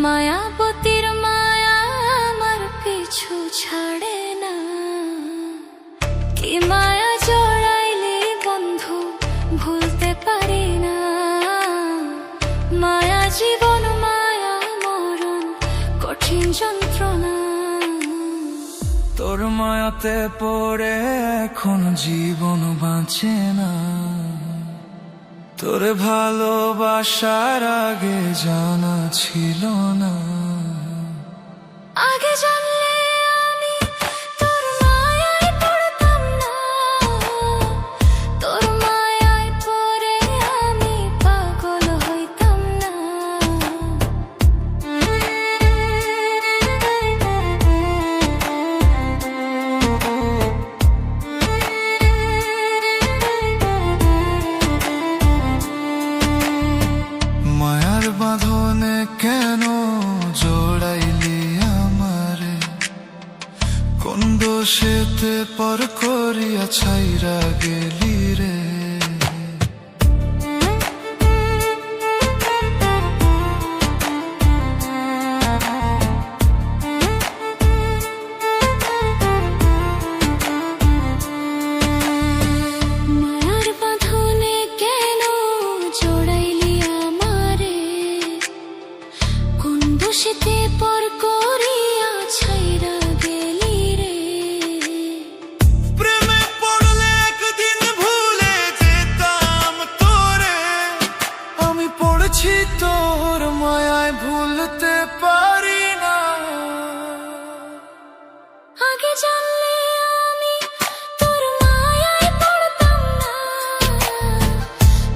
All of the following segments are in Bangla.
মায়াবতীর মায়া আমার পিছু ছাড়ে না। কি মায়া জড়াইলি বন্ধু ভুলতে পারি না। মায়া জীবন মায়া মরণ কঠিন যন্ত্রণা। তোর মায়াতে পড়ে এখন জীবন বাঁচে না। তোরে ভালোবাসার আগে জানা ছিল না। আগে জানলে আমি তোর মায়ায় পড়তাম না। তোর মায়ায় পড়ে আমি পাগল হইতাম না। মায়ার বাঁধনে কেন জোড়াইলি আমারে? কোন দোষেতে পর করিয়া ছাইরা গেলি রে? মায়ার বাঁধনে কেন জড়াইলি আমারে? কোন দোষেতে পর করিয়া ছাইরা গেলি রে? প্রেমে পড়লে একদিন ভুলে যেতাম তোরে। আমি পড়েছি তোর মায়ায় ভুলতে পারি না। আগে জানলে আমি তোর মায়ায় পড়তাম না।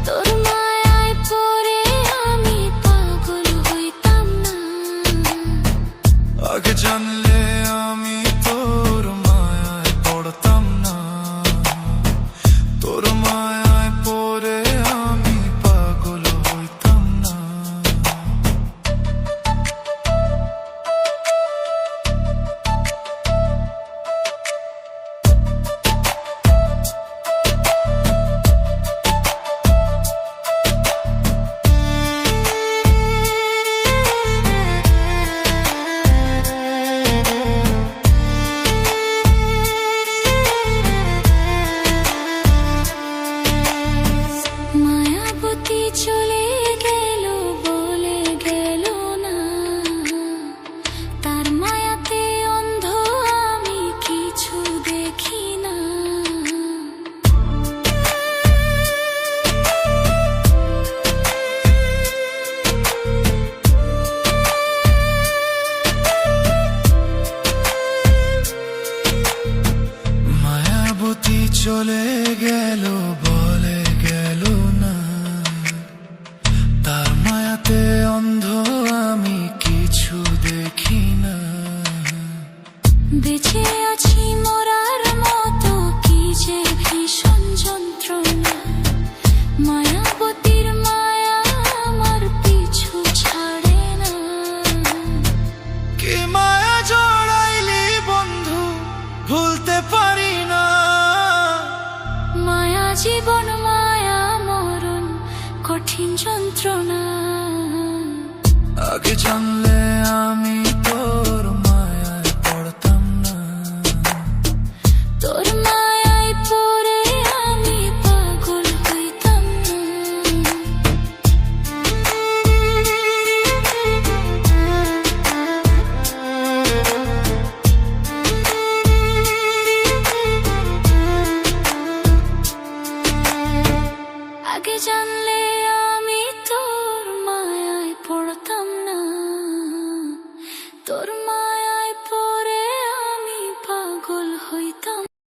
তোর মায়ায় পড়ে আমি পাগল হইতাম না। আগে জানলে আমি তোর মায়ায় পড়তাম না। তোর মায়ায় পড়ে আমি পাগল হইতাম না। মায়াবতী চলে গেল বলে গেল না। তার মায়াতে অন্ধ আমি কিছু দেখি না। মায়াবতী চলে গেল বলে গেল না। তার মায়াতে অন্ধ আমি কিছু দেখি না। বেঁচে আছি মরার মতো কি যে ভীষণ যন্ত্রণা। মায়াবতীর মায়া আমার পিছু ছাড়ে না। কি মায়া জড়াইলি বন্ধু ভুলতে পারি না। মায়া জীবন মায়া মরণ কঠিন যন্ত্রণা। আগে জানলে আমি